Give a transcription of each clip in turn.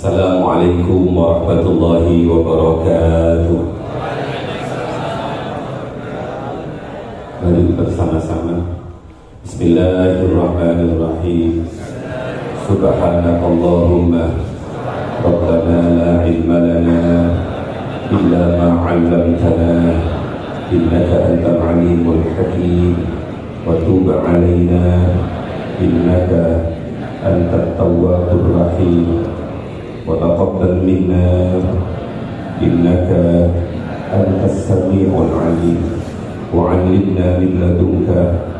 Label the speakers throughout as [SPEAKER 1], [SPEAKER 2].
[SPEAKER 1] Assalamualaikum warahmatullahi wabarakatuh. Mari bersama-sama. Bismillahirrahmanirrahim. Subhanakallahumma Rabbana la ilma lana illa ma 'allamtana innaka antal alimul hakim wa tub 'alaina innaka antat tawwabur rahim wa taqabbal minna innaka antas sami'ul 'alim wa 'allimna min ladunka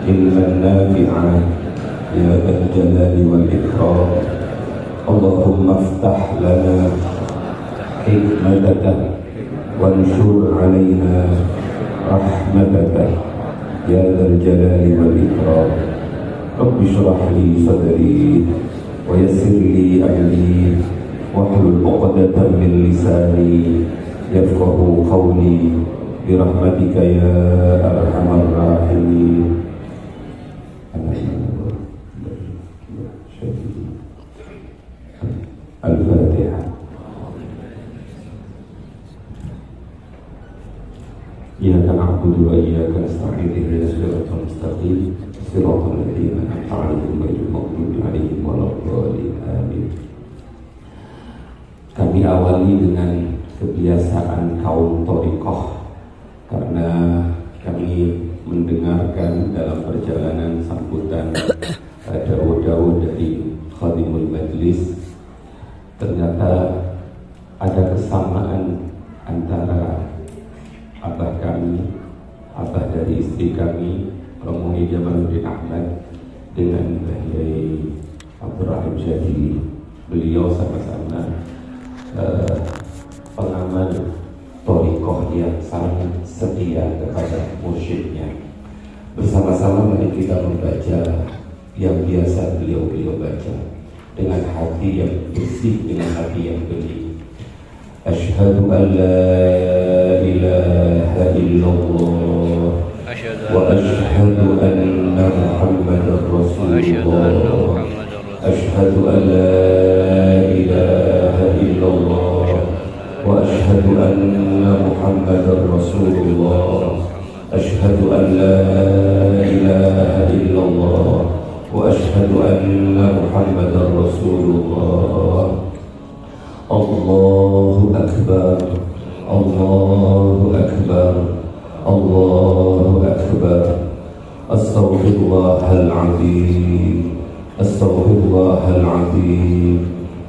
[SPEAKER 1] ilman nafi'an ya dzal jalali wal ikram. Allahumma iftah lana hikmataka wanshur 'alaina rahmataka ya dzal jalali wal ikram. Rabbi shrah li sadri wa yassir li amri wahlul 'uqdatam min lisani yafqahu qawli bi rahmatika ya arhamar rahimin. Al-Fatihah. Iyyaka na'budu wa iyyaka nasta'in ihdinas siratal mustaqim siratal ladzina an'amta 'alaihim ghairil maghdubi 'alaihim waladdallin. Amin. Kami awali dengan kebiasaan kaum thariqah karena kami mendengarkan dalam perjalanan sambutan daud-daud dari khadimul majlis, ternyata ada kesamaan antara abah kami, abah dari istri kami, Romo Jamaluddin Ahmad, dengan Mbah Yai Abdul Rahim Syadili. Beliau sama-sama pengamal thariqah yang sangat setia kepada mursyidnya. Bersama-sama mari kita membaca yang biasa beliau baca dengan hati yang bersih, dengan hati yang bening. Asyhadu an la ilaha illallah wa asyhadu anna Muhammadar Rasulullah. Asyhadu an la ilaha illallah wa asyhadu anna Muhammadar Rasulullah. Asyhadu an la ilaha illallah wa asyhadu anna Muhammadar Rasulullah. Allahu akbar, Allahu akbar, Allahu akbar. Astaghfirullahal azim, astaghfirullahal azim,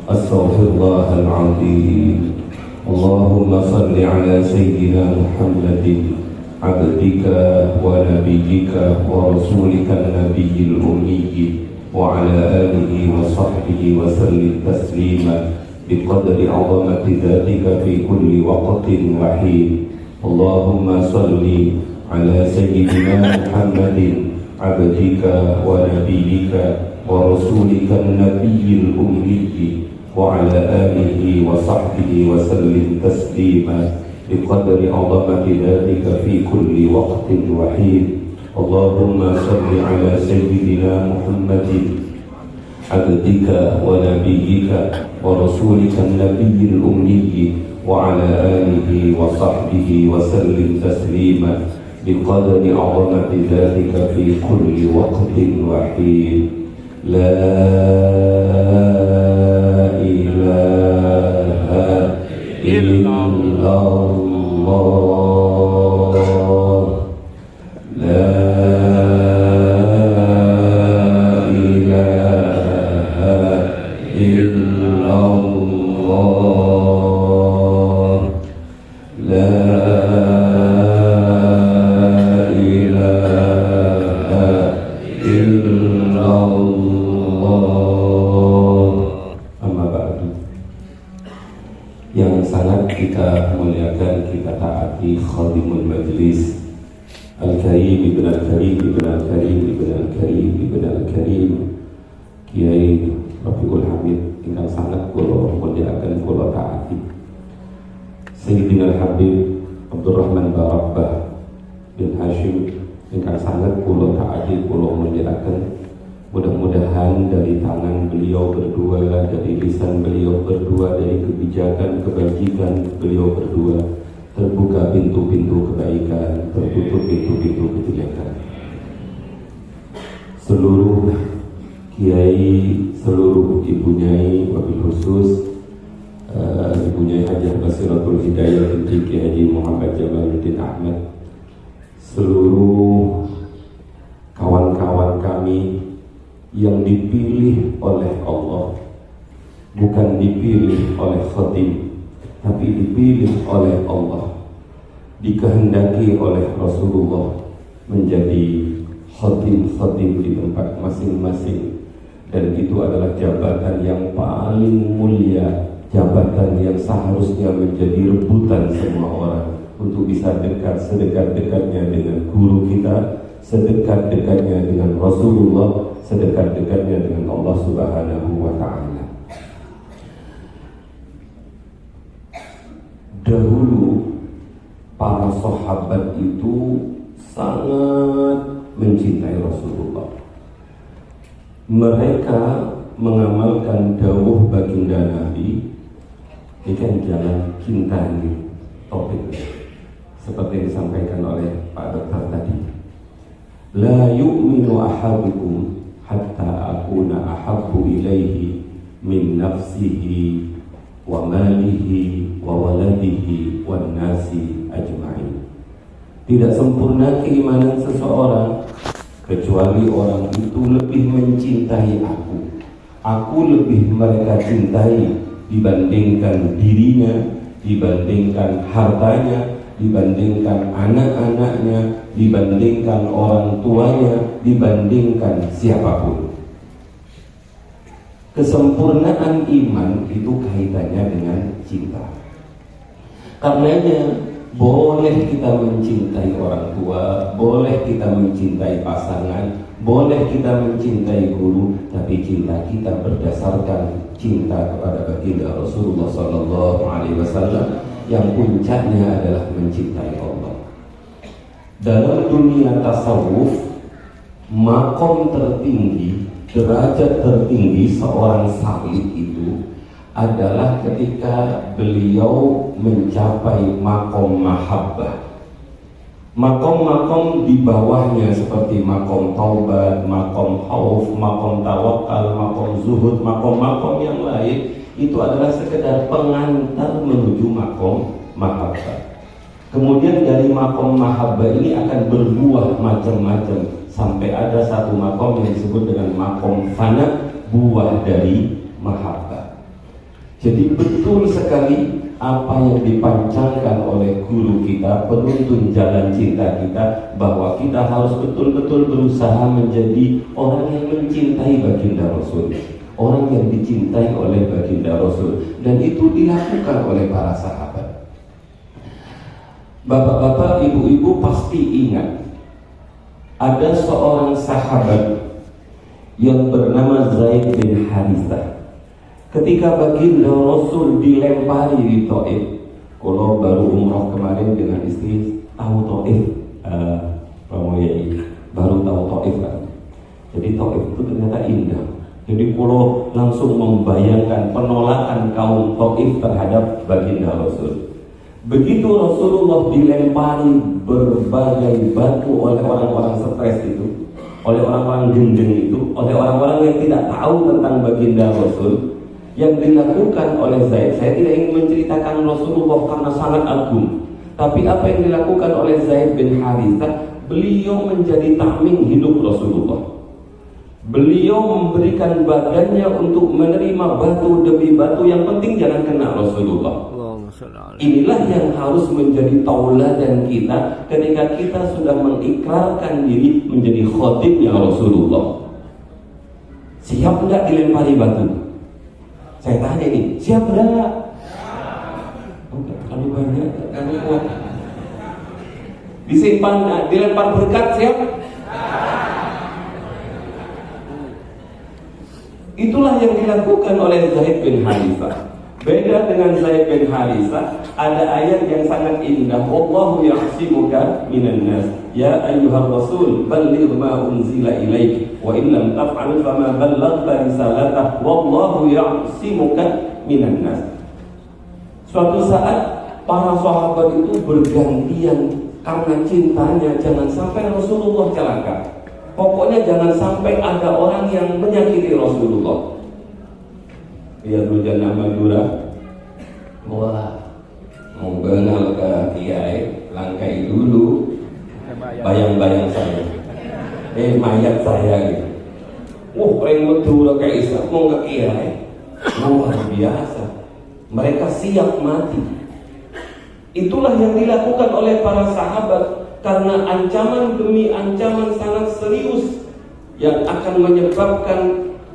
[SPEAKER 1] astaghfirullahal azim. Allahumma salli ala sayyidina Muhammadin abdika wa nabiyyika wa rasulika nabiyil ummi wa ala alihi wa sahbihi wa sallim taslima biqadri 'azamati dzatika fi kulli waqtin wa hin. Allahumma salli ala sayyidina Muhammadin abdika wa nabiyyika wa rasulika nabiyil ummi wa ala alihi wa sahbihi wa sallim taslima biqadri 'azamati dzatika fi kulli waqtin wa hin. Allahumma salli ala sayyidina Muhammadin abdika wa nabiyyika wa rasulika nabiyil ummi wa ala alihi wa sahbihi wa sallim taslima biqadri 'azamati dzatika fi kulli waqtin wa hin. La ilaha illallah, la illallah, la ilaha illallah. Amma ba'du. Yang sangat kita muliakan, kita taati khadimul majlis Al-Karim Ibn Al-Karim Ibn Al-Karim Ibn Al-Karim Ibn Al-Karim Kiai Rafiul Hamid ingkang sangat kula muliakan, kula taati. Sayyidina Al-Habib Abdurrahman Barabbah bin Hashim ingkang sangat kula taati, kula muliakan. Mudah-mudahan dari tangan beliau berdua, dari lisan beliau berdua, dari kebijakan, kebajikan beliau berdua, terbuka pintu-pintu kebaikan, tertutup pintu-pintu kejelekan. Seluruh kiai, seluruh ibu nyai, wabil khusus Ibu Nyai Hajah Basiratul Hidayah binti Kiai Haji Muhammad Jamaluddin Ahmad, seluruh kawan-kawan kami yang dipilih oleh Allah, bukan dipilih oleh khatib, tapi dipilih oleh Allah, dikehendaki oleh Rasulullah menjadi khatib-khatib di tempat masing-masing, dan itu adalah jabatan yang paling mulia, jabatan yang seharusnya menjadi rebutan semua orang untuk bisa dekat sedekat-dekatnya dengan guru kita, sedekat-dekatnya dengan Rasulullah, sedekat-dekatnya dengan Allah Subhanahu wa ta'ala. Dahulu para sahabat itu sangat mencintai Rasulullah. Mereka mengamalkan dawuh baginda Nabi, ini kan jalan cinta ini topik seperti yang disampaikan oleh Pak Dokter tadi. La yu'minu ahadukum hatta akuna ahabbu ilaihi min nafsihi wa malihi wa waladihi wan nasi ajma'in. Tidak sempurna keimanan seseorang kecuali orang itu lebih mencintai aku lebih mereka cintai dibandingkan dirinya, dibandingkan hartanya, dibandingkan anak-anaknya, dibandingkan orang tuanya, dibandingkan siapapun. Kesempurnaan iman itu kaitannya dengan cinta. Karenanya boleh kita mencintai orang tua, boleh kita mencintai pasangan, boleh kita mencintai guru, tapi cinta kita berdasarkan cinta kepada baginda Rasulullah SAW yang puncaknya adalah mencintai Allah. Dalam dunia tasawuf, makom tertinggi, derajat tertinggi seorang salik itu adalah ketika beliau mencapai makom mahabbah. Makom-makom di bawahnya seperti makom taubat, makom khauf, makom tawakal, makom zuhud, makom-makom yang lain itu adalah sekedar pengantar menuju makom mahabbah. Kemudian dari makom mahabbah ini akan berbuah macam-macam sampai ada satu makom yang disebut dengan makom fana, buah dari mahabbah. Jadi betul sekali apa yang dipancangkan oleh guru kita, penuntun jalan cinta kita, bahwa kita harus betul-betul berusaha menjadi orang yang mencintai baginda Rasul, orang yang dicintai oleh baginda Rasul, dan itu dilakukan oleh para sahabat. Bapak-bapak, ibu-ibu pasti ingat ada seorang sahabat yang bernama Zaid bin Harithah. Ketika baginda Rasul dilempari di Taif, kalau baru umroh kemarin dengan istri, tahu Taif, baru tahu Taif kan? Jadi Taif itu ternyata indah. Jadi kalau langsung membayangkan penolakan kaum Taif terhadap baginda Rasul. Begitu Rasulullah dilempari berbagai batu oleh orang-orang stres itu, oleh orang-orang gendeng itu, oleh orang-orang yang tidak tahu tentang baginda Rasul. Yang dilakukan oleh Zaid, saya tidak ingin menceritakan Rasulullah karena sangat agung, tapi apa yang dilakukan oleh Zaid bin Harithah, beliau menjadi tameng hidup Rasulullah. Beliau memberikan badannya untuk menerima batu demi batu, yang penting jangan kena Rasulullah. Inilah yang harus menjadi tauladan kita ketika kita sudah mengikrarkan diri menjadi khatibnya Rasulullah. Siap enggak dilempari batu? Saya tanya nih, siap enggak? Enggak, kalau banyak, kalau kuat. Disimpan, dilempar berkat, siap? Itulah yang dilakukan oleh Zaid bin Harithah. Beda dengan Zaid bin Harisah, ada ayat yang sangat indah. Wallahu ya'simuka minan nas. Ya ayyuhar rasul, balligh ma unzila ilaik wa in lam taf'al fama ballaghta risalatah. Wallahu ya'simuka minan nas. Suatu saat para sahabat itu bergantian karena cintanya. Jangan sampai Rasulullah celaka. Pokoknya jangan sampai ada orang yang menyakiti Rasulullah. Lihat hujan Madura. Wah, mau bengal ke kiai, langkai dulu. Bayang-bayang saya. Mayat saya gitu. Orang Madura kayak Islam mau ke kiai. Luar biasa. Mereka siap mati. Itulah yang dilakukan oleh para sahabat karena ancaman demi ancaman sangat serius yang akan menyebabkan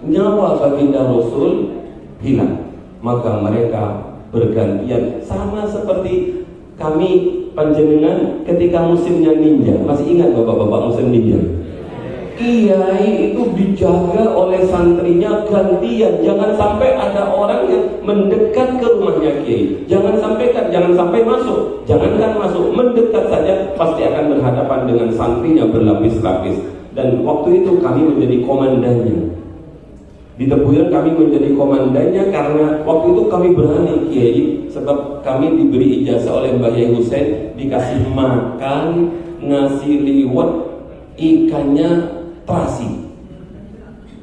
[SPEAKER 1] nyawa baginda Rasul hilang. Maka mereka bergantian, sama seperti kami panjenengan ketika musimnya ninja. Masih ingat bapak-bapak musim ninja? Kiai itu dijaga oleh santrinya gantian. Jangan sampai ada orang yang mendekat ke rumahnya kiai. Jangan sampai masuk. Jangankan masuk, mendekat saja pasti akan berhadapan dengan santrinya berlapis-lapis. Dan waktu itu kami menjadi komandannya. Di Tebuiran kami menjadi komandannya karena waktu itu kami berani kiai, sebab kami diberi ijazah oleh Mbah Yai Husain, dikasih makan nasi liwet, ikannya terasi.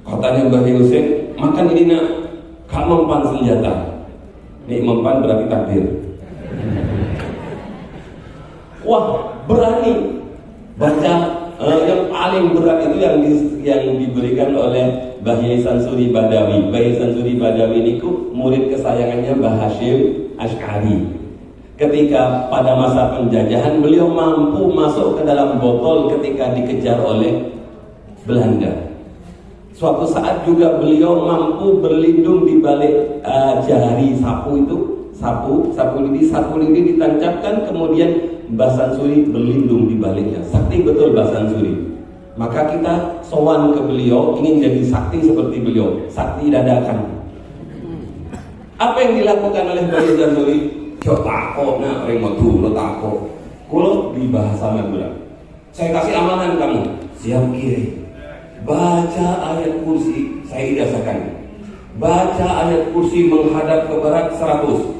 [SPEAKER 1] Katanya Mbah Yai Husain, makan ini nak, gak mempan senjata. Ini mempan berarti takdir. Wah, berani baca. Yang paling berat itu yang diberikan oleh Mbah Yai Sansuri Badawi. Mbah Yai Sansuri Badawi ini murid kesayangannya Mbah Hashim Ash'ari. Ketika pada masa penjajahan beliau mampu masuk ke dalam botol ketika dikejar oleh Belanda. Suatu saat juga beliau mampu berlindung di balik jari sapu itu. Sapu lidi ditancapkan, kemudian Mbah Sansuri berlindung di baliknya. Sakti betul Mbah Sansuri. Maka kita sowan ke beliau, ingin jadi sakti seperti beliau. Sakti dadakan. Apa yang dilakukan oleh Mbah Sansuri? Yo takut, nak remotu, lo takut. Kulo di bahasa Madura. Saya kasih amanan kamu. Siap kiai. Baca ayat kursi, saya ijazahkan. Baca ayat kursi menghadap ke barat 100.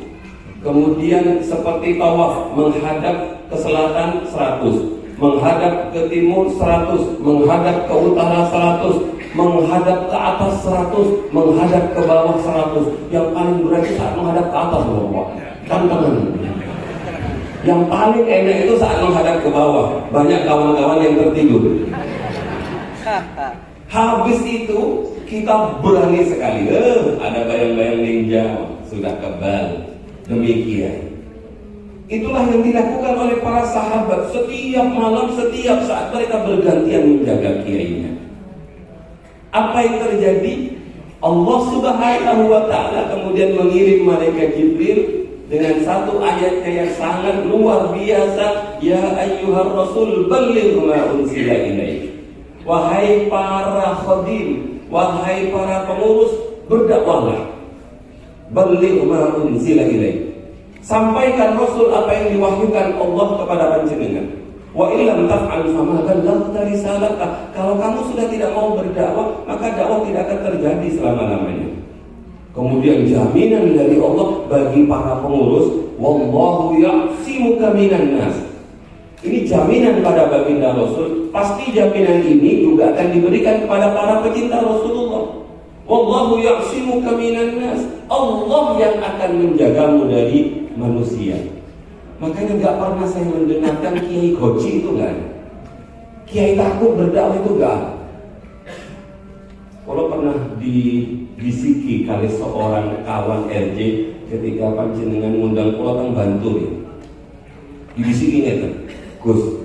[SPEAKER 1] Kemudian seperti tawaf, menghadap ke selatan 100, menghadap ke timur 100, menghadap ke utara 100, menghadap ke atas 100, menghadap ke bawah 100. Yang paling berat saat menghadap ke atas, Bapak. Tantangan. Yang paling enak itu saat menghadap ke bawah. Banyak kawan-kawan yang tertidur. Habis itu kita berani sekali. Ada bayang-bayang ninja, sudah kebal. Demikian. Itulah yang dilakukan oleh para sahabat. Setiap malam, setiap saat mereka bergantian menjaga kiainya. Apa yang terjadi? Allah Subhanahu wa ta'ala kemudian mengirim malaikat Jibril dengan satu ayatnya yang sangat luar biasa. Ya ayyuhar rasul balligh ma unzila ilaik. Wahai para khadim, wahai para pengurus, berdakwahlah. Balligh ma unzila ilaik. Sampaikan Rasul apa yang diwahyukan Allah kepada panjenengan. Wa illam taf'al fama ballaghta risalatah. Kalau kamu sudah tidak mau berdakwah, maka dakwah tidak akan terjadi selama-lamanya. Kemudian jaminan dari Allah bagi para pengurus, wallahu ya'simuka minan nas. Ini jaminan pada baginda Rasul. Pasti jaminan ini juga akan diberikan kepada para pecinta Rasulullah. Wallahu ya'simuka minan nas. Allah yang akan menjagamu dari manusia. Makanya gak pernah saya mendengarkan kiai goci itu gak ada. Kiai takut berdakwah itu gak ada. Kalau pernah dibisiki kali seorang kawan RJ ketika panjenengan ngundang pulau teng Bantul ya. Dibisiki itu, Gus,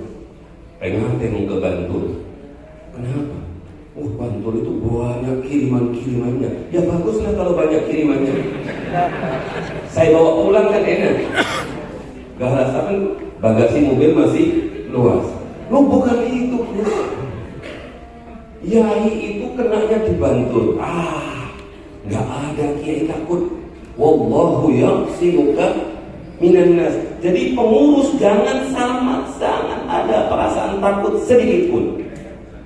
[SPEAKER 1] pengen ke Bantul. Kenapa? Bantul itu banyak kiriman-kirimannya. Ya baguslah kalau banyak kirimannya. Saya bawa pulang kan enak. Gak rasakan bagasi mobil masih luas. Lo bukan itu. Yai itu kenanya di Bantul. Gak ada kiai takut. Wallahu yaqsimuka minan nas. Jadi pengurus jangan ada perasaan takut sedikit pun.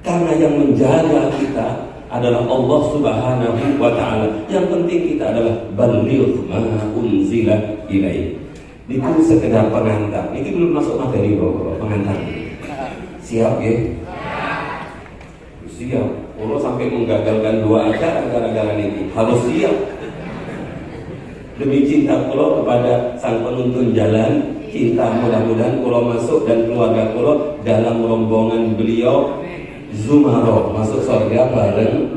[SPEAKER 1] Karena yang menjaga kita adalah Allah Subhanahu wa ta'ala. Yang penting kita adalah baligh ma unzila ilaik. Itu sekedar pengantar. Ini belum masuk materi pengantar. Siap ya? Siap. Allah sampai menggagalkan 2 acara gara-gara ini. Harus siap. Demi cinta Allah kepada sang penuntun jalan, cinta mudah-mudahan Allah masuk dan keluarga Allah dalam rombongan beliau Zumaro masuk surga bareng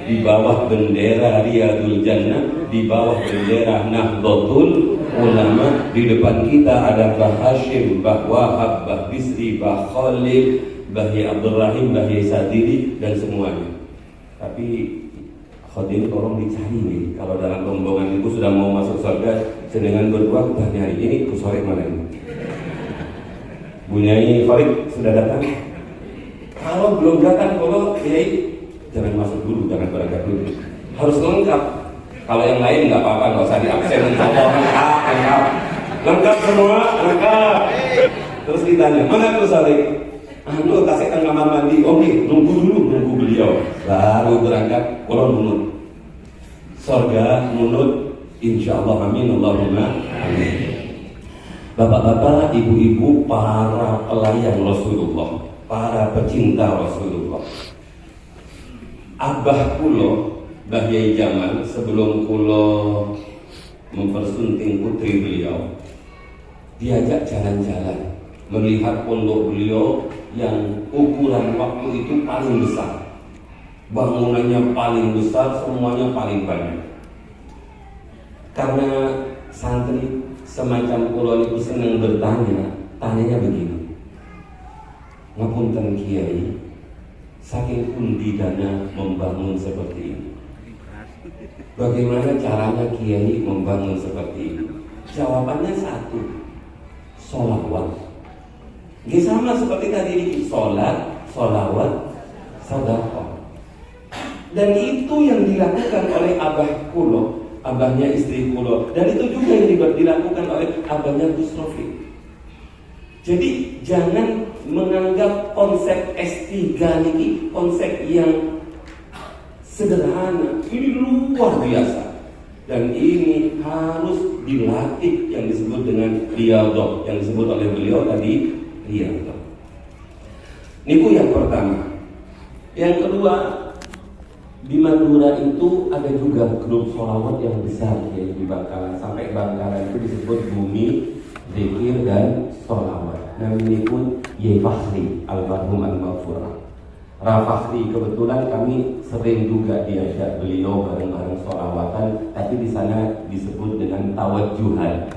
[SPEAKER 1] di bawah bendera Riyadul Jannah, di bawah bendera Nahdlatul Ulama. Di depan kita ada Bah Hashim, Bah Wahab, Bah Bisri, Bah Khalil, Bah Abdul Rahim, Bah Sadiri dan semuanya. Tapi Khadim tolong dicari nih, kalau dalam rombongan itu sudah mau masuk surga, sedangkan berdua kita nyari ini Kusore mana ini? Bunyai Farid sudah datang? Kalau belum datang, kalau Kiai jangan masuk dulu, jangan berangkat dulu. Harus lengkap. Kalau yang lain nggak apa-apa, nggak usah diabsen. Lengkap semua, lengkap. Terus ditanya, mana tuh Saleh? Kasih ke kamar mandi. Oke, nunggu beliau. Baru berangkat. Kalau nunut, surga nunut. Insya Allah, amin. Allahumma amin. Bapak-bapak, ibu-ibu, para pelayan Rasulullah, para pecinta Rasulullah. Abah kulo, Mbah Yai Jamal, sebelum kulo mempersunting putri beliau, diajak jalan-jalan, melihat pondok beliau yang ukuran waktu itu paling besar, bangunannya paling besar, semuanya paling banyak. Karena santri semacam kulo itu senang bertanya, tanyanya begini, ngapunten Kiai, saking pundi dana membangun seperti ini? Bagaimana caranya Kiai membangun seperti ini? Jawabannya satu, sholawat. Ini sama seperti tadi, sholawat, sedekah. Dan itu yang dilakukan oleh abah kulo, abahnya istri kulo, dan itu juga yang dilakukan oleh abahnya Gus Rofi. Jadi jangan menganggap konsep S3 ini konsep yang sederhana. Ini luar biasa. Dan ini harus dilatih, yang disebut dengan riyadhah, yang disebut oleh beliau tadi riyadhah. Niku yang pertama. Yang kedua, di Madura itu ada juga grup sholawat yang besar ya, di Bangkalan. Sampai Bangkalan itu disebut bumi zikir dan sholawat. Namanya pun Yai Fakhri almarhum al-Maghfurah. Rafakhri kebetulan kami sering juga diajak beliau bareng-bareng sholawatan, tapi di sana disebut dengan tawajjuhan.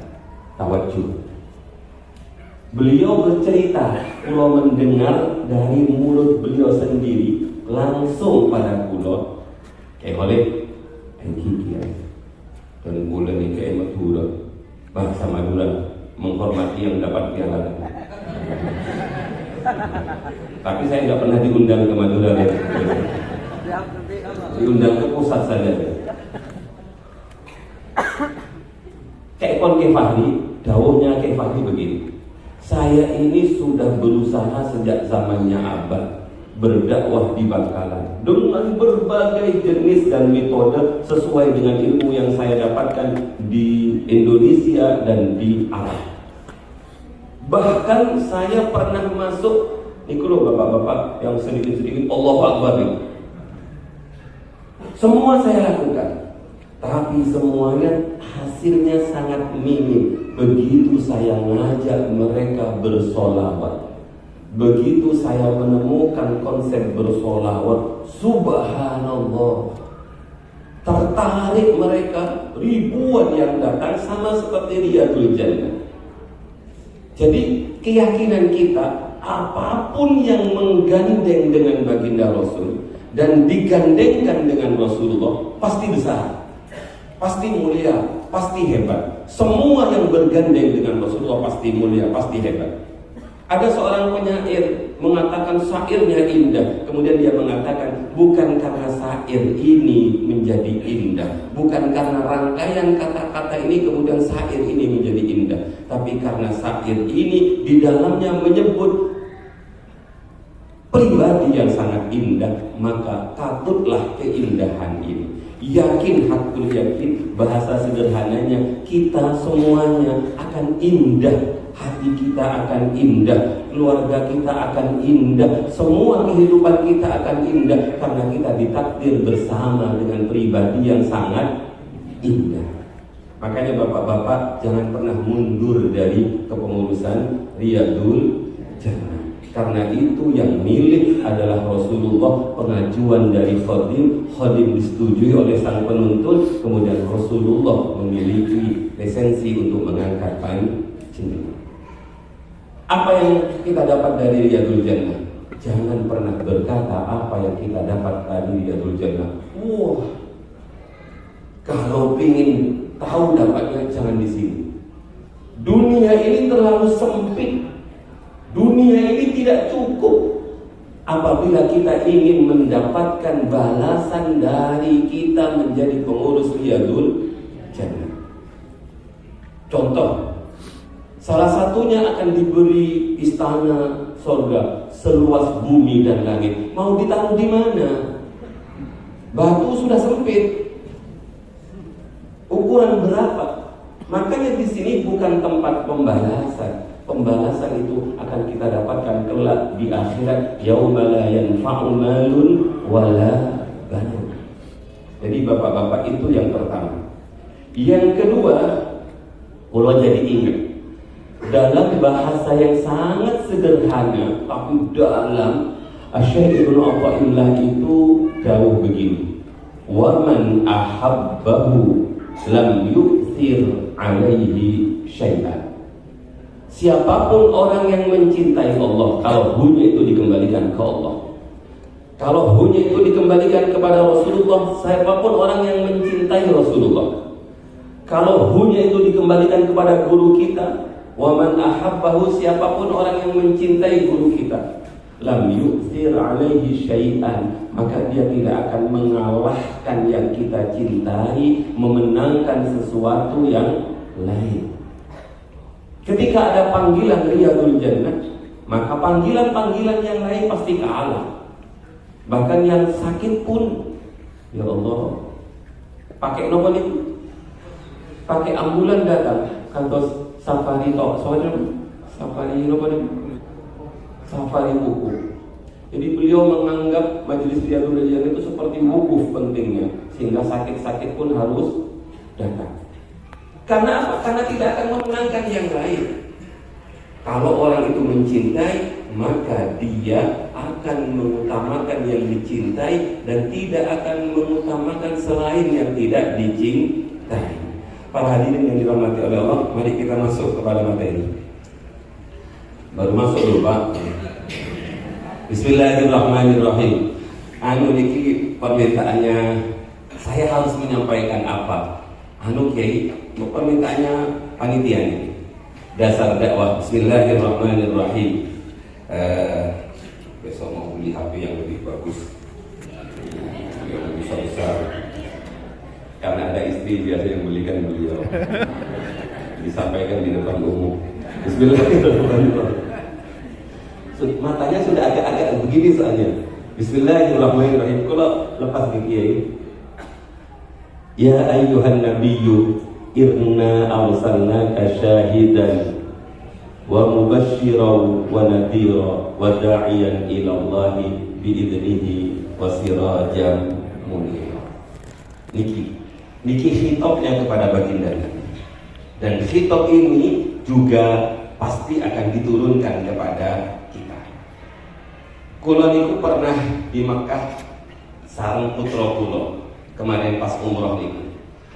[SPEAKER 1] Beliau bercerita, pulau mendengar dari mulut beliau sendiri langsung pada pulau. Oleh Kiai dan bulan ini kayak Madura, bahasa Madura menghormati yang dapat piala. Tapi saya nggak pernah diundang ke Madura ya. Diundang ke pusat saja. Kayak kon Kefahri, dawuhnya Kefahri begini. Saya ini sudah berusaha sejak zamannya Abah berdakwah di Bangkalan dengan berbagai jenis dan metode sesuai dengan ilmu yang saya dapatkan di Indonesia dan di Arab. Bahkan saya pernah masuk, ini loh bapak-bapak yang sedikit-sedikit Allahu Akbar ini. Semua saya lakukan, tapi semuanya hasilnya sangat minim. Begitu saya ngajak mereka bersolawat, begitu saya menemukan konsep bersolawat, subhanallah, tertarik mereka, ribuan yang datang, sama seperti Riyadul Jannah. Jadi keyakinan kita, apapun yang menggandeng dengan baginda Rasul dan digandengkan dengan Rasulullah pasti besar, pasti mulia, pasti hebat. Semua yang bergandeng dengan Rasulullah pasti mulia, pasti hebat. Ada seorang penyair mengatakan syairnya indah. Kemudian dia mengatakan, bukan karena syair ini menjadi indah, bukan karena rangkaian kata-kata ini kemudian syair ini menjadi indah, tapi karena syair ini di dalamnya menyebut pribadi yang sangat indah, maka katutlah keindahan ini. Yakin, hakul yakin, bahasa sederhananya, kita semuanya akan indah. Hati kita akan indah, keluarga kita akan indah, semua kehidupan kita akan indah, karena kita ditakdir bersama dengan pribadi yang sangat indah. Makanya bapak-bapak jangan pernah mundur dari kepengurusan Riyadul Jannah, karena itu yang milik adalah Rasulullah. Pengajuan dari Khadim disetujui oleh sang penuntut, kemudian Rasulullah memiliki lisensi untuk mengangkat panjenengan. Apa yang kita dapat dari Riyadul Jannah? Jangan pernah berkata apa yang kita dapat dari Riyadul Jannah. Wah, kalau ingin tahu dapatnya jangan di sini. Dunia ini terlalu sempit. Dunia ini tidak cukup apabila kita ingin mendapatkan balasan dari kita menjadi pengurus Riyadul Jannah. Contoh, salah satunya akan diberi istana sorga seluas bumi dan langit. Mau ditaruh di mana? Batu sudah sempit. Ukuran berapa? Makanya di sini bukan tempat pembalasan. Pembalasan itu akan kita dapatkan kelak di akhirat. Yauma la yanfa'u malun wala banun. Jadi bapak-bapak itu yang pertama. Yang kedua, kalau jadi ingat, dalam bahasa yang sangat sederhana tapi dalam, Syekh Ibnu Athaillah itu jauh begini, wa man ahabbahu lam yu'thir alaihi syai'an. Siapapun orang yang mencintai Allah, kalau hunya itu dikembalikan ke Allah, kalau hunya itu dikembalikan kepada Rasulullah, siapapun orang yang mencintai Rasulullah, kalau hunya itu dikembalikan kepada guru kita, wa man ahabbahu, siapapun orang yang mencintai guru kita, lam yu'thir alaihi syai'an, maka dia tidak akan mengalahkan yang kita cintai, memenangkan sesuatu yang lain. Ketika ada panggilan Riyadul Jannah, maka panggilan-panggilan yang lain pasti kalah. Bahkan yang sakit pun, ya Allah, pakai nomor itu, pakai ambulan datang, kantor safari tok, soalnya safari nomor safari buku. Jadi beliau menganggap majelis Riyadul Jannah itu seperti wukuf pentingnya, sehingga sakit-sakit pun harus datang. Karena apa? Karena tidak akan memenangkan yang lain. Kalau orang itu mencintai, maka dia akan mengutamakan yang dicintai dan tidak akan mengutamakan selain yang tidak dicintai. Para hadirin yang dirahmati oleh Allah, mari kita masuk kepada materi. Baru masuk dulu Pak. Bismillahirrahmanirrahim. Niki permintaannya, saya harus menyampaikan apa? Kiai, permintaannya panitia ini. Dasar dakwah. Bismillahirrahmanirrahim. Besok mau beli HP yang lebih bagus, yang lebih besar. Karena ada istri biasa yang belikan beliau. Disampaikan di depan umum. Bismillahirrahmanirrahim. Matanya sudah agak-agak begini soalnya. Bismillahirrahmanirrahim. Kalau lepas ke kiai. Ya ayyuhan nabiyyu inna arsalnaka syahidan wa mubasysyiran wa nadhira wa da'iyan ila Allah bi'idnihi wa sirajan munira. Niki khitabnya kepada baginda Nabi. Dan khitab ini juga pasti akan diturunkan kepada kita. Kula niku pernah di Mekah sareng putra kula. Kemarin pas umroh itu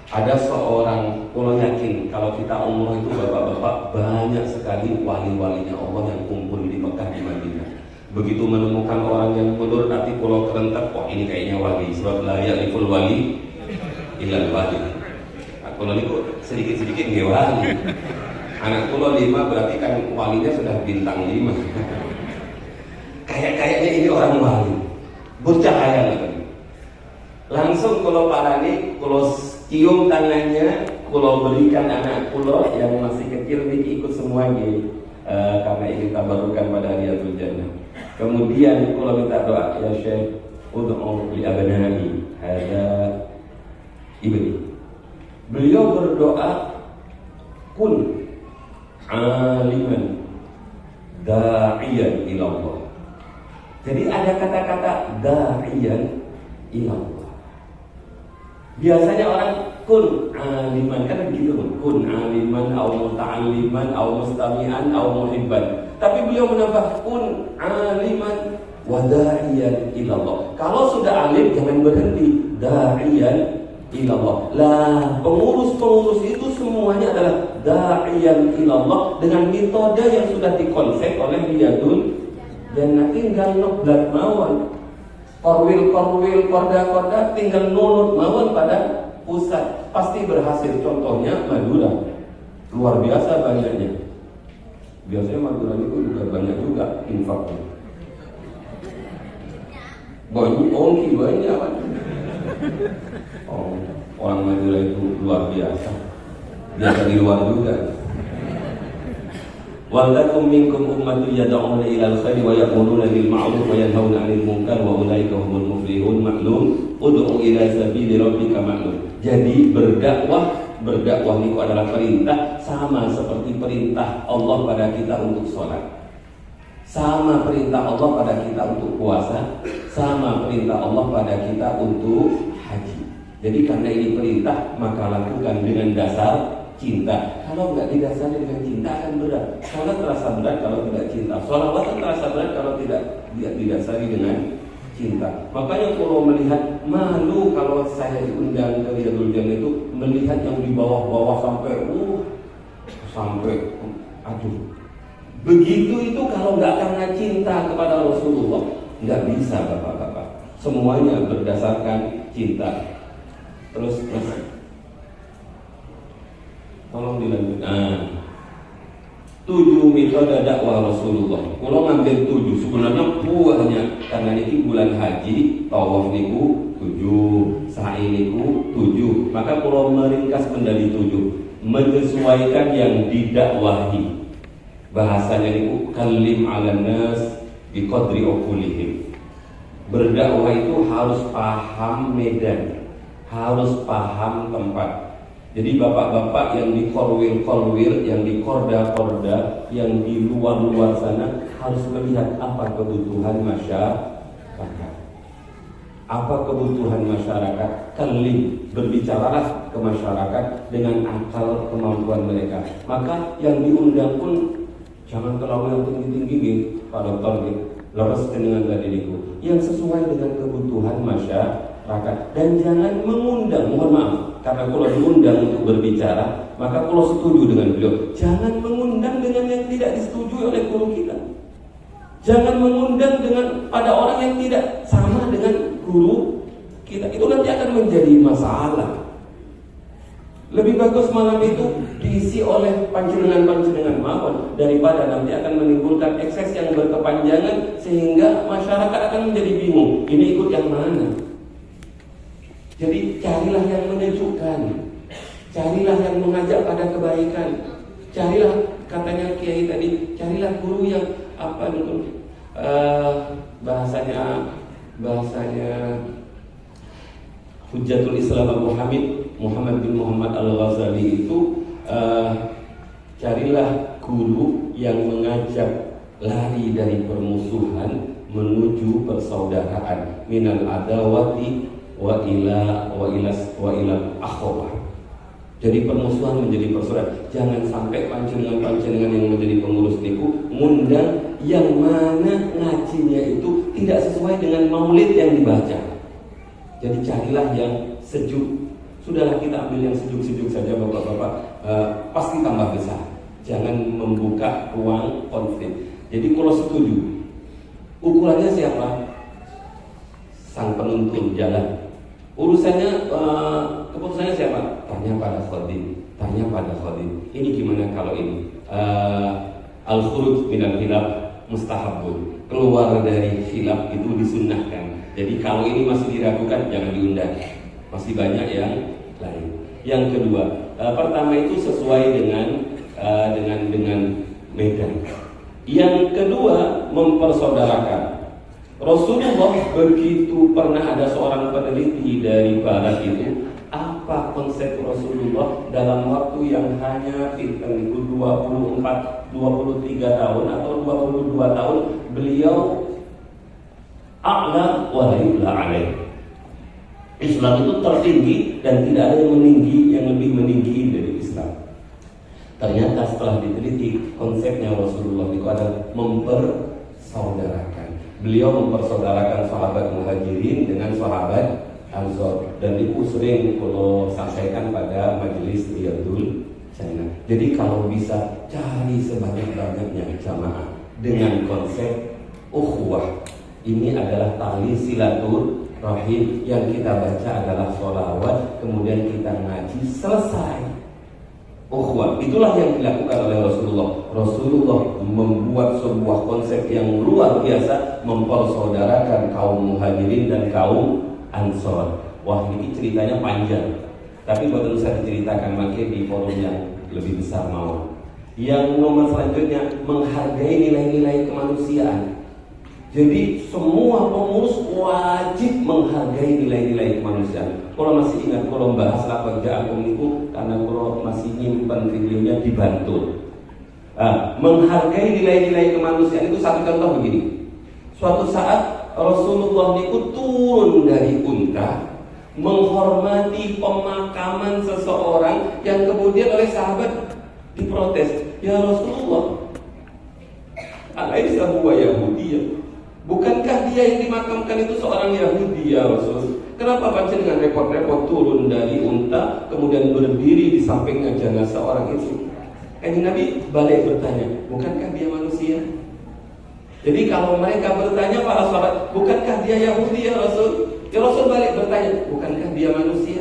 [SPEAKER 1] ada seorang, kula yakin kalau kita umroh itu bapak-bapak banyak sekali wali-walinya Allah yang kumpul di Mekah, di Madinah. Begitu menemukan orang yang mundur hati kula kerentak, wah ini kayaknya wali, sebab la ya'riful wali illal wali. Kula niku sedikit-sedikit nggih wali. Anak kula 5 berarti kan walinya sudah bintang 5. Kayaknya ini orang wali. Bercahaya lagi. Langsung kula parani, kula cium tangannya, kula berikan anak kula yang masih kecil niki ikut semua nggih. Karena ingin tabarukan pada Riyadul Jannah. Kemudian kula minta doa, ya Syekh, ud'u li abnai hada ibni. Beliau berdoa, kun aliman da'iyan ila Allah. Jadi ada kata-kata da'iyan ila Allah. Biasanya orang kun aliman, kan begitu, kun aliman au muta'alliman au mustami'an au muhibban. Tapi beliau menambah kun aliman wa da'iyan ila Allah. Kalau sudah alim jangan berhenti, da'iyan ilallah. Lah, pengurus-pengurus itu semuanya adalah da'iyan ilallah dengan metode yang sudah dikonsep oleh Riyadul Jannah. Tinggal ngeblat mawon, korwil, korda tinggal nunut mawon pada pusat, pasti berhasil. Contohnya Madura, luar biasa banyaknya. Biasanya Madura itu juga banyak juga infaknya. Banyak, banyak kan? Orang Madura itu luar biasa. Biasa di luar juga. Walakum minkum ummatun yad'una ilal khairi wa ya'muruna bil ma'ruf wa yanhauna 'anil munkar wa ulaika humul muflihun. Maklum, ud'u ila sabili rabbika maklum. Jadi berdakwah itu adalah perintah, sama seperti perintah Allah pada kita untuk sholat, sama perintah Allah pada kita untuk puasa, sama perintah Allah pada kita untuk haji. Jadi karena ini perintah, maka lakukan dengan dasar cinta. Kalau nggak didasari dengan cinta akan berat. Sholat terasa berat kalau tidak cinta. Sholawat terasa berat kalau tidak didasari dengan cinta. Makanya kalau melihat, malu kalau saya diundang ke Riyadul Jannah itu melihat yang di bawah-bawah sampai aduh. Begitu itu kalau nggak karena cinta kepada Rasulullah, nggak bisa bapak-bapak. Semuanya berdasarkan cinta. Terus tolong dilanjutkan. 7 metode dakwah Rasulullah. Kalau ngambil 7, sebenarnya banyak. Karena ini bulan haji, tawaf niku 7, sa'i niku 7. Maka kalau meringkas menjadi 7, menyesuaikan yang didakwahi. Bahasanya niku kalim 'alan nas bi qadri uqulihim. Berdakwah itu harus paham medan, harus paham tempat. Jadi bapak-bapak yang di korwil, yang di korda-korda, yang di luar-luar sana harus melihat apa kebutuhan masyarakat. Apa kebutuhan masyarakat? Kelim, berbicaralah ke masyarakat dengan akal kemampuan mereka. Maka yang diundang pun jangan terlalu yang tinggi-tinggi, Pak Dokter, lepas dengan tadi itu, yang sesuai dengan kebutuhan masyarakat. Dan jangan mengundang, mohon maaf, karena kalau diundang untuk berbicara, maka kalau setuju dengan beliau, jangan mengundang dengan yang tidak disetujui oleh guru kita. Jangan mengundang dengan pada orang yang tidak sama dengan guru kita. Itu nanti akan menjadi masalah. Lebih bagus malam itu diisi oleh panjenengan-panjenengan mawon daripada nanti akan menimbulkan ekses yang berkepanjangan sehingga masyarakat akan menjadi bingung. Ini ikut yang mana? Jadi carilah yang menyejukkan, carilah yang mengajak pada kebaikan, carilah, katanya Kiai tadi, carilah guru yang apa itu bahasanya Hujjatul Islam Abu Hamid Muhammad bin Muhammad Al-Ghazali itu carilah guru yang mengajak lari dari permusuhan menuju persaudaraan, minal adawati wa ila akhwah. Jadi permusuhan menjadi persaudaraan. Jangan sampai panjenengan-panjenengan yang menjadi pengurus niku ngundang yang mana ngajinya itu tidak sesuai dengan maulid yang dibaca. Jadi carilah yang sejuk. Sudahlah, kita ambil yang sejuk-sejuk saja bapak-bapak, pasti tambah besar. Jangan membuka ruang konflik. Jadi kalau setuju, ukurannya siapa? Sang penuntun jalan. Urusannya keputusannya siapa? Tanya pada khodib. Ini gimana kalau ini? Al-khuruj minal khilaf mustahabun. Keluar dari khilaf itu disunnahkan. Jadi kalau ini masih diragukan, jangan diundang. Masih banyak yang lain. Yang kedua, pertama itu sesuai dengan medan. Yang kedua, mempersaudarakan. Rasulullah begitu pernah ada seorang peneliti dari barat itu, apa konsep Rasulullah dalam waktu yang hanya 24, 23 tahun atau 22 tahun beliau a'la wa la yu'la alaih. Islam itu tertinggi dan tidak ada yang lebih meninggi dari Islam. Ternyata setelah diteliti, konsepnya Rasulullah itu adalah mempersaudarakan. Beliau mempersaudarakan sahabat Muhajirin dengan sahabat Ansor, dan itu sering kalau sampaikan pada majelis Riyadul Jannah. Jadi kalau bisa cari sebanyak-banyaknya jamaah dengan konsep ukhuwah. Ini adalah tali silaturahim. Yang kita baca adalah sholawat, kemudian kita ngaji, selesai. Ukhuwah, itulah yang dilakukan oleh Rasulullah. Rasulullah membuat sebuah konsep yang luar biasa, mempersaudarakan kaum Muhajirin dan kaum Ansor. Wah, ini ceritanya panjang, tapi baru saya diceritakan makin di forum yang lebih besar mau. Yang nomor selanjutnya, menghargai nilai-nilai kemanusiaan. Jadi semua pengurus wajib menghargai nilai-nilai kemanusiaan. Kalau masih ingat, kalau membahas lapor agung itu, karena kalau masih nyimpan videonya dibantu. Menghargai nilai-nilai kemanusiaan itu satu contoh begini. Suatu saat Rasulullah itu turun dari unta, menghormati pemakaman seseorang yang kemudian oleh sahabat diprotes. Ya Rasulullah, alaisa huwa Yahudi? Bukankah dia yang dimakamkan itu seorang Yahudi ya Rasul? Kenapa baca dengan repot-repot turun dari unta kemudian berdiri di sampingnya jenazah orang itu? Nabi balik bertanya, bukankah dia manusia? Jadi kalau mereka bertanya para sahabat, bukankah dia Yahudi ya Rasul? Ya Rasul balik bertanya, bukankah dia manusia?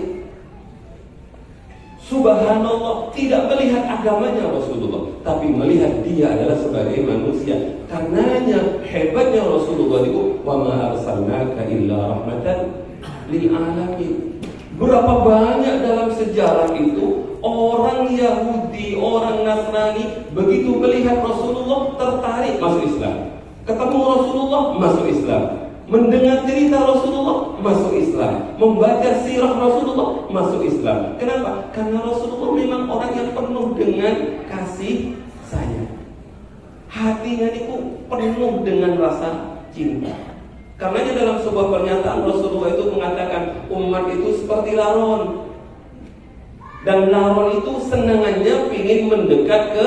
[SPEAKER 1] Subhanallah, tidak melihat agamanya Rasulullah, tapi melihat dia adalah sebagai manusia. Karenanya hebatnya Rasulullah itu, wa ma arsalnaka illa rahmatan lil alamin. Berapa banyak dalam sejarah itu orang Yahudi, orang Nasrani begitu melihat Rasulullah tertarik masuk Islam. Ketemu Rasulullah masuk Islam. Mendengar cerita Rasulullah masuk Islam, membaca sirah Rasulullah masuk Islam. Kenapa? Karena Rasulullah memang orang yang penuh dengan kasih sayang. Hatinya itu penuh dengan rasa cinta. Karenanya dalam sebuah pernyataan Rasulullah itu mengatakan umat itu seperti laron, dan laron itu senangannya ingin mendekat ke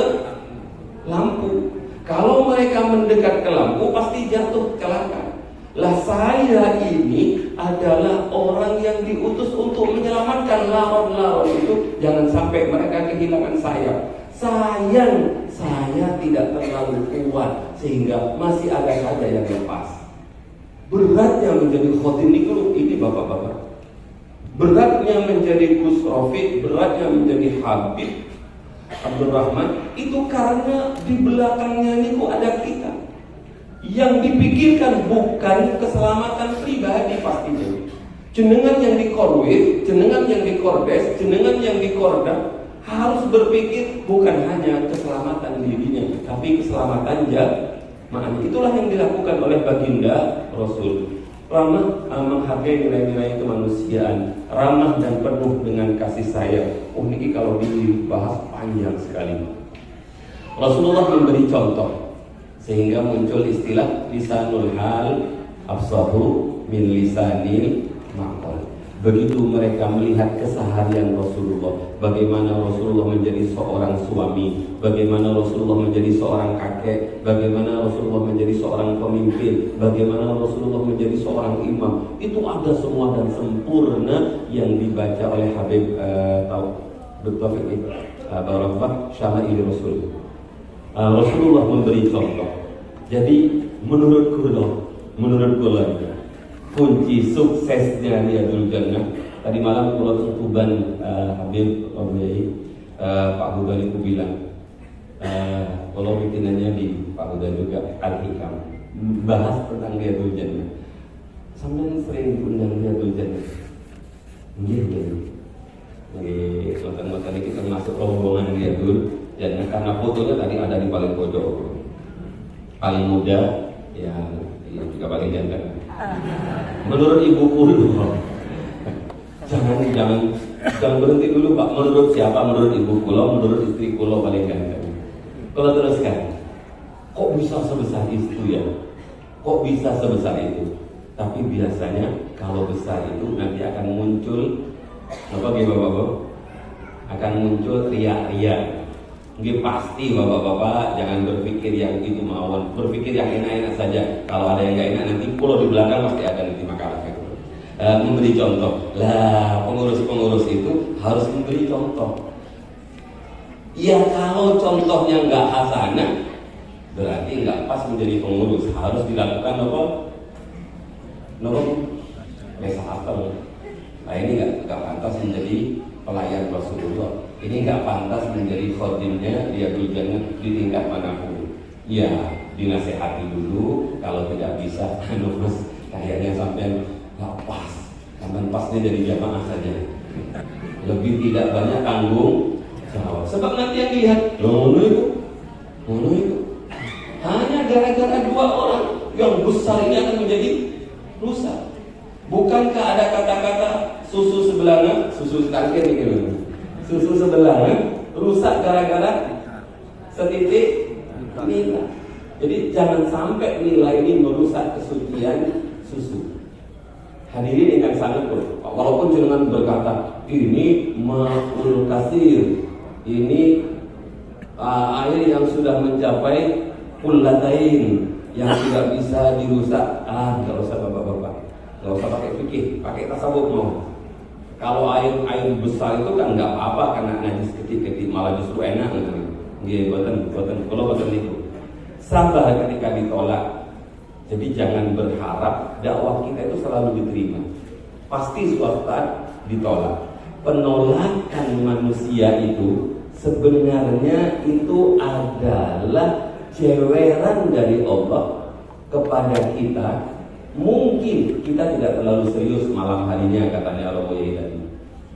[SPEAKER 1] lampu. Kalau mereka mendekat ke lampu pasti jatuh celaka. Lah saya ini adalah orang yang diutus untuk menyelamatkan laron-laron itu, jangan sampai mereka kehilangan sayap. Sayang saya tidak terlalu kuat sehingga masih ada saja yang lepas. Beratnya menjadi khotim ini bapak-bapak. Beratnya menjadi Gus Rafiq, beratnya menjadi Habib Abdurrahman itu karena di belakangnya ini ada kita. Yang dipikirkan bukan keselamatan pribadi pastinya. Jenengan yang di Korwil, jenengan yang di Kordes, jenengan yang di Korda harus berpikir bukan hanya keselamatan dirinya, tapi keselamatan jamaah. Itulah yang dilakukan oleh baginda Rasul. Ramah, menghargai nilai-nilai kemanusiaan, ramah dan penuh dengan kasih sayang. Oh, ini kalau dibahas panjang sekali. Rasulullah memberi contoh sehingga muncul istilah lisanul hal afsahu min lisanil maqal. Begitu mereka melihat keseharian Rasulullah, bagaimana Rasulullah menjadi seorang suami, bagaimana Rasulullah menjadi seorang kakek, bagaimana Rasulullah menjadi seorang pemimpin, bagaimana Rasulullah menjadi seorang imam, itu ada semua dan sempurna yang dibaca oleh Habib Dr. Fikri Barokah Syama'il Rasul. Rasulullah memberi contoh. Jadi menurut kula kunci suksesnya Riyadul Jannah, Tadi malam kalau Tuban Habib Pak Huda itu bilang kalau bikinannya di Pak Huda juga Al-Hikam bahas tentang Riyadul Jannah. Sampai sering diundang Riyadul Jannah. Iya. Konten-konten kita masuk rombongan Riyadul Jannah karena fotonya tadi ada di paling pojok, paling muda, ya juga paling ganteng. Menurut ibuku dulu. Jangan berhenti dulu Pak. Menurut siapa? Menurut ibu kulo, menurut istri kulo paling ganteng. Kalau teruskan, kok bisa sebesar itu ya? Kok bisa sebesar itu? Tapi biasanya kalau besar itu nanti akan muncul apa bapak-bapak? Akan muncul riak-riak. Mungkin pasti bapak-bapak jangan berpikir yang itu mawon, berpikir yang enak-enak saja. Kalau ada yang gak enak nanti pulau di belakang pasti ada nanti makalah. Memberi contoh lah, pengurus-pengurus itu harus memberi contoh. Ya kalau contohnya nggak hasanah berarti nggak pas menjadi pengurus. Harus dilakukan apa? Reshuffle. Nah ini nggak pantas menjadi pelayan Rasulullah. Ini nggak pantas menjadi khadimnya Riyadul Jannah di tingkat manapun. Ya dinasehati dulu. Kalau tidak bisa, mas kayaknya sampai nggak pas, sampai pasnya dari jamaah saja. Lebih tidak banyak tanggung jawab. Sebab nanti yang dilihat, loh itu, hanya gara-gara dua orang yang besar ini akan menjadi rusak. Bukankah ada kata-kata susu sebelanga, susu setangkir gitu, susu sebelanga rusak gara-gara setitik nilai. Jadi jangan sampai nilai ini merusak kesucian susu. Hadirin yang sangat walaupun jangan berkata ini ma'ul kasir, ini air yang sudah mencapai kullatain yang tidak bisa dirusak. Nggak usah bapak-bapak, nggak usah pakai fikih, pakai tasawuf mau. Kalau air besar itu kan nggak apa-apa karena najis kecil-kecil, malah justru enak. Dia buatan kalau buatan itu sabar ketika ditolak. Jadi jangan berharap dakwah kita itu selalu diterima. Pasti suatu saat ditolak. Penolakan manusia itu sebenarnya itu adalah jeweran dari Allah kepada kita. Mungkin kita tidak terlalu serius malam harinya katanya Al-Wahyai tadi.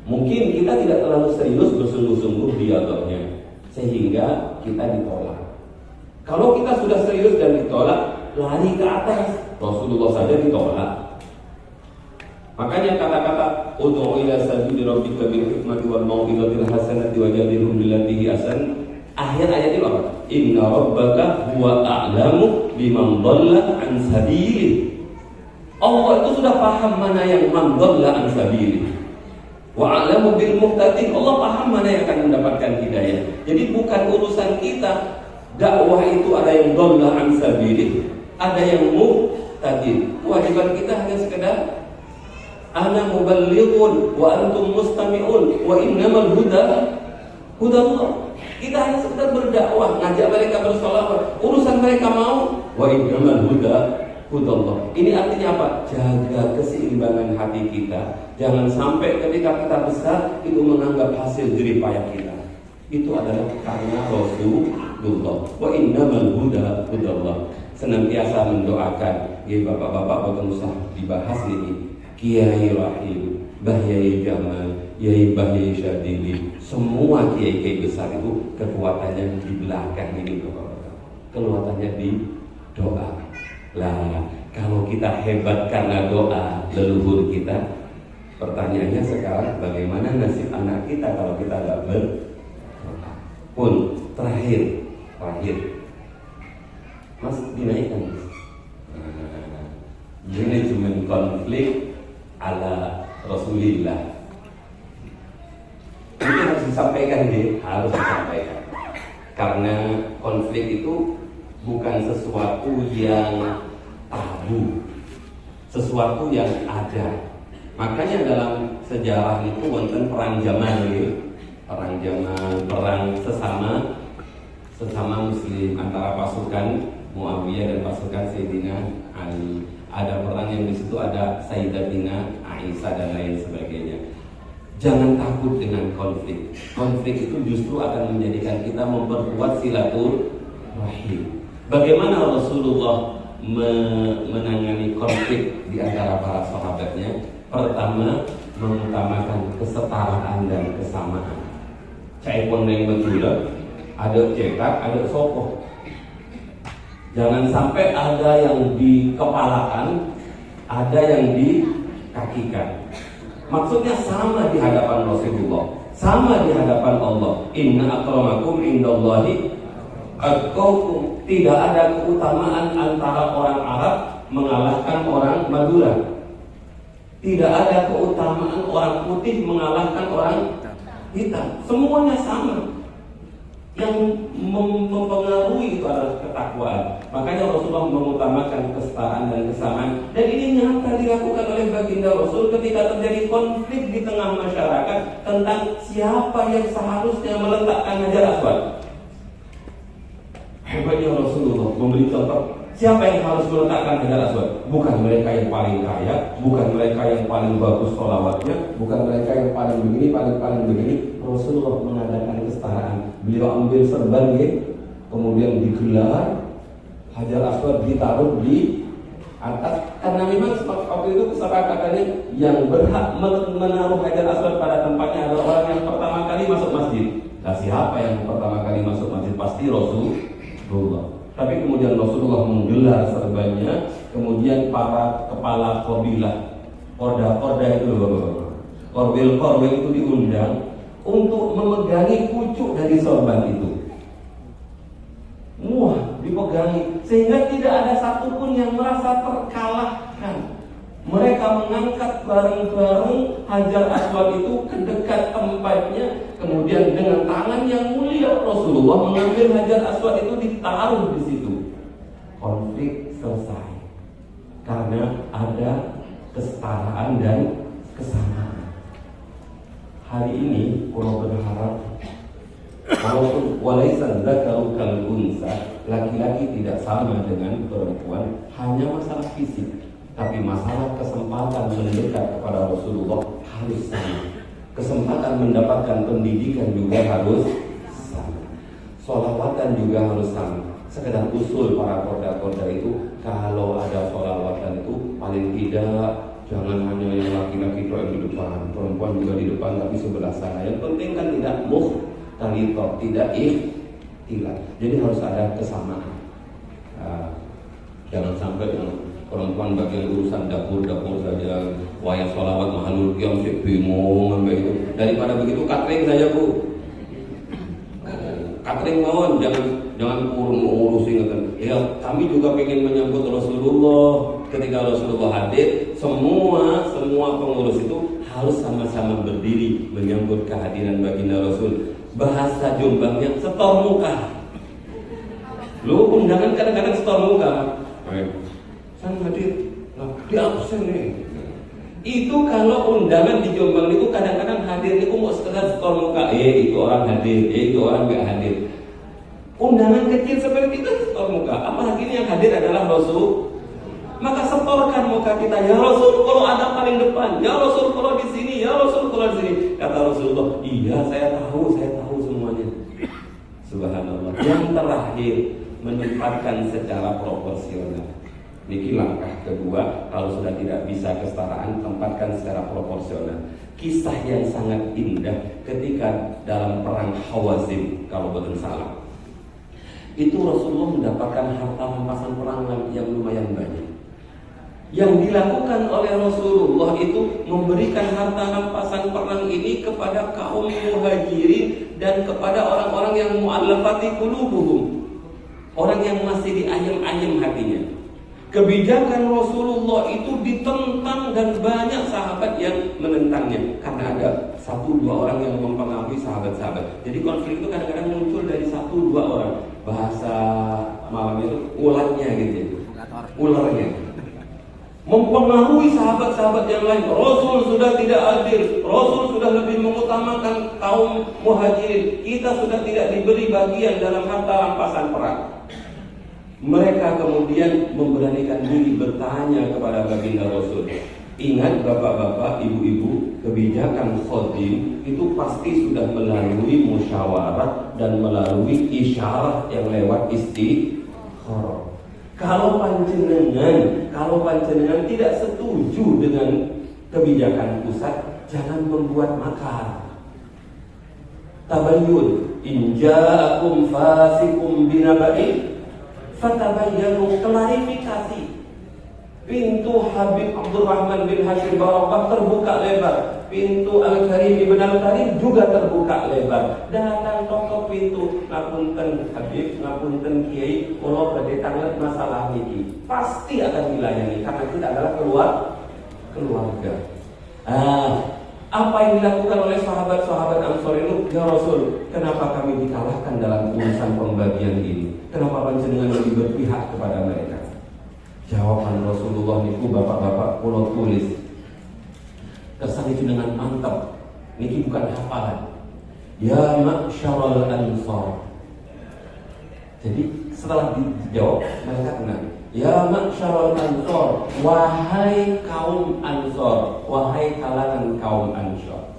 [SPEAKER 1] Mungkin kita tidak terlalu serius bersungguh-sungguh dialognya sehingga kita ditolak. Kalau kita sudah serius dan ditolak, lari ke atas. Rasulullah saja ditolak. Makanya kata-kata ud'u ila sabili rabbika bil hikmati wal mau'izatil hasanati wajadilhum billati hi ahsan. Akhir ayat itu apa? Inna rabbaka huwa a'lamu biman dhalla an sabili. Allah itu sudah paham mana yang man dhalla an sabili. Wa a'lamu bil muhtadin. Allah paham mana yang akan mendapatkan hidayah. Jadi bukan urusan kita. Dakwah itu ada yang dhalla an sabili, ada yang muhtadin. Kewajiban kita hanya sekedar ana muballighun wa antum mustami'un wa innamal huda hudallah. Kita hanya sekedar berdakwah, ngajak mereka bersolawat. Urusan mereka mau wa innamal huda hudallah. Ini artinya apa? Jaga keseimbangan hati kita. Jangan sampai ketika kita besar itu menganggap hasil jerih payah kita. Itu adalah karena Rasulullah. Wa innamal huda hudallah. Senantiasa mendoakan. Ya bapak-bapak bukan usah dibahas ini. Kiai Rahim, Bahyai Jamal, Yai Bahyai Syadili, semua kiai-kiai besar itu kekuatannya di belakang ini bapak-bapak. Kekuatannya di doa. Lah, kalau kita hebat karena doa leluhur kita, pertanyaannya sekarang bagaimana nasib anak kita kalau kita nggak berdoa? Pun terakhir Mas dinaikkan manajemen konflik ala Rasulillah. Ini harus disampaikan harus disampaikan. Karena konflik itu bukan sesuatu yang tabu, sesuatu yang ada. Makanya dalam sejarah itu wonten perang Jamal perang sesama muslim antara pasukan Muawiyah dan pasukan Sayyidina Ali. Ada perang yang di situ ada Sayyidatina Aisyah dan lain sebagainya. Jangan takut dengan konflik. Konflik itu justru akan menjadikan kita memperkuat silaturahim. Bagaimana Rasulullah menangani konflik di antara para sahabatnya? Pertama, mengutamakan kesetaraan dan kesamaan. Cai pun yang betul, ada cetak, ada sopoh. Jangan sampai ada yang dikepalakan, ada yang dikakikan. Maksudnya sama di hadapan Rasulullah, sama di hadapan Allah. Inna akramakum indallahi atqakum. Tidak ada keutamaan antara orang Arab mengalahkan orang Madura. Tidak ada keutamaan orang putih mengalahkan orang hitam. Semuanya sama. Yang mempengaruhi itu adalah ketakwaan. Makanya Rasulullah mengutamakan kesetaraan dan kesamaan. Dan ini nyata dilakukan oleh baginda Rasul ketika terjadi konflik di tengah masyarakat tentang siapa yang seharusnya meletakkan Hajar Aswad. Hebatnya Rasulullah memberi contoh. Siapa yang harus meletakkan Hajar Aswad? Bukan mereka yang paling kaya, bukan mereka yang paling bagus sholawatnya, bukan mereka yang paling begini, paling begini. Rasulullah mengadakan kesetaraan. Beliau ambil serban, kemudian digelar, Hajar Aswad ditaruh di atas. Karena memang waktu itu kesepakatannya yang berhak menaruh Hajar Aswad pada tempatnya adalah orang yang pertama kali masuk masjid. Nah, siapa yang pertama kali masuk masjid? Pasti Rasulullah. Tapi kemudian Rasulullah menggelar serbannya, kemudian para kepala kabilah, korda itu, korwil itu diundang untuk memegangi pucuk dari sorban itu. Dipegangi sehingga tidak ada satupun yang merasa terkalahkan. Mereka mengangkat bareng-bareng Hajar Aswad itu ke dekat tempatnya. Kemudian dengan tangan yang mulia Rasulullah mengambil Hajar Aswad itu ditaruh di situ. Konflik selesai karena ada kesetaraan dan kesamaan. Hari ini kalau berharap, walaupun walaisan dzakaru kal unsa, laki-laki tidak sama dengan perempuan, hanya masalah fisik, tapi masalah kesempatan mendekat kepada Rasulullah harus sama. Kesempatan mendapatkan pendidikan juga harus sama. Sholawatan juga harus sama. Sekedar usul para korda-korda itu, kalau ada sholawatan itu paling tidak jangan hanya yang laki-laki itu yang di depan, perempuan juga di depan tapi sebelah sana. Yang penting kan tidak mukhtalithah, tidak ikhtilaf. Jadi harus ada kesamaan. Jangan sampai yang perempuan bagian urusan dapur saja, wayang sholawat mahalul qiyam sik bingung sampai itu. Daripada begitu catering saja, Bu. Catering mawon, jangan ngurusin kan. Ya, kami juga ingin menyambut Rasulullah. Ketika Rasulullah hadir, semua pengurus itu harus sama-sama berdiri menyambut kehadiran baginda Rasul. Bahasa Jombangnya setor muka. Lu undangan kadang-kadang setor muka. San hadir, di absen nih. Itu kalau undangan di Jombang itu kadang-kadang hadir itu mau sekedar setor muka. Itu orang hadir, itu orang gak hadir. Undangan kecil seperti itu setor muka. Apalagi ini yang hadir adalah Rasul. Maka setorkan muka kita. Ya Rasul, kalau ada paling depan. Ya Rasul, kalau di sini. Ya Rasul, kalau di sini. Kata Rasulullah, iya saya tahu semuanya. Subhanallah. Yang terakhir, menempatkan secara proporsional. Niki langkah kedua, kalau sudah tidak bisa kesetaraan, tempatkan secara proporsional. Kisah yang sangat indah ketika dalam perang Hawazin, kalau betul salah, itu Rasulullah mendapatkan harta rampasan perang yang lumayan banyak. Yang dilakukan oleh Rasulullah itu memberikan harta rampasan perang ini kepada kaum muhajirin dan kepada orang-orang yang mu'allafati qulubuhum, orang yang masih diayem-ayem hatinya. Kebijakan Rasulullah itu ditentang dan banyak sahabat yang menentangnya karena ada 1-2 orang yang mempengaruhi sahabat-sahabat. Jadi konflik itu kadang-kadang muncul dari 1-2 orang. Bahasa malam itu ularnya gitu, ularnya mempengaruhi sahabat-sahabat yang lain. Rasul sudah tidak adil, Rasul sudah lebih mengutamakan kaum muhajirin, kita sudah tidak diberi bagian dalam harta rampasan perang. Mereka kemudian memberanikan diri bertanya kepada baginda Rasul, Ingat bapak-bapak, ibu-ibu, kebijakan khodim itu pasti sudah melalui musyawarah dan melalui isyarat yang lewat istikharah. Kalau panjenengan tidak setuju dengan kebijakan pusat, jangan membuat makar. Tabayyun, in ja'akum fasikum binaba'in fatabayyanu, klarifikasi. Pintu Habib Abdurrahman bin Hashim Barakah terbuka lebar. Pintu Al-Karim Ibn Al-Karim juga terbuka lebar. Datang tokoh pintu, ngapunten Habib, ngapunten Kiai, kula badhe tanggap masalah niki. Pasti akan dilayani karena kita adalah keluarga. Apa yang dilakukan oleh sahabat-sahabat Ansor itu? Ya Rasul, kenapa kami dikalahkan dalam urusan pembagian ini? Kenapa panjenengan lebih berpihak kepada mereka? Jawaban Rasulullah niku bapak-bapak kula tulis. Kesan itu dengan mantap. Niki bukan hafalan. Ya ma'syaral ansar. Jadi setelah dijawab mereka tenang. Ya ma'syaral ansar, wahai kaum ansar, wahai kalangan kaum ansar.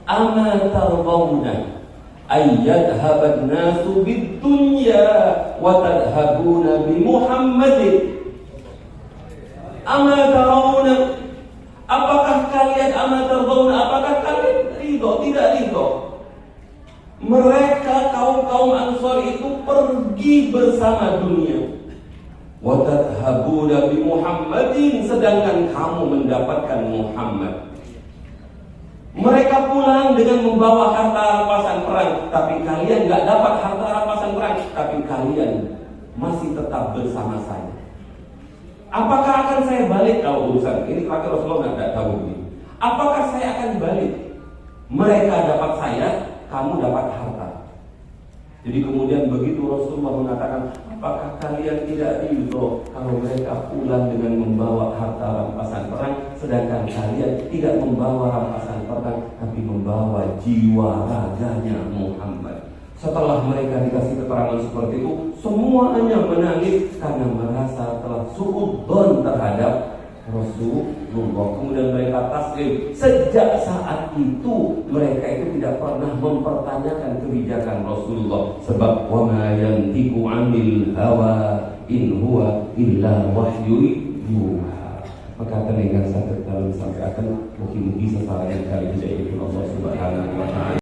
[SPEAKER 1] Ama tardawna ayyadhaban nasu bid-dunya wa tadhabuna bi Muhammadin. Ama tarawna, apakah kalian apakah kalian ridho? Tidak ridho. Mereka kaum Ansor itu pergi bersama dunia. Wa tadhabuna bi Muhammadin, sedangkan kamu mendapatkan Muhammad. Mereka pulang dengan membawa harta rampasan perang, tapi kalian gak dapat harta rampasan perang, tapi kalian masih tetap bersama saya. Apakah akan saya balik? Kalau urusan ini kata Rasulullah tidak tahu ini. Apakah saya akan balik? Mereka dapat saya, kamu dapat harta. Jadi kemudian begitu Rasulullah mengatakan, apakah kalian tidak ridho kalau mereka pulang dengan membawa harta rampasan perang, sedangkan kalian tidak membawa rampasan perang, tapi membawa jiwa raganya Muhammad. Setelah mereka dikasih keterangan seperti itu, semuanya menangis karena merasa telah suudzon terhadap Rasulullah. Kemudian mereka taslim. Sejak saat itu mereka itu tidak pernah mempertanyakan kebijakan Rasulullah. Sebab wa ma yantiqu 'anil hawa in huwa illa wahyu yuha. Maka telinga sakit dalam sampai akan mungkin-mungkin sesalahnya kali tidak Allah Subhanahu wa ta'ala.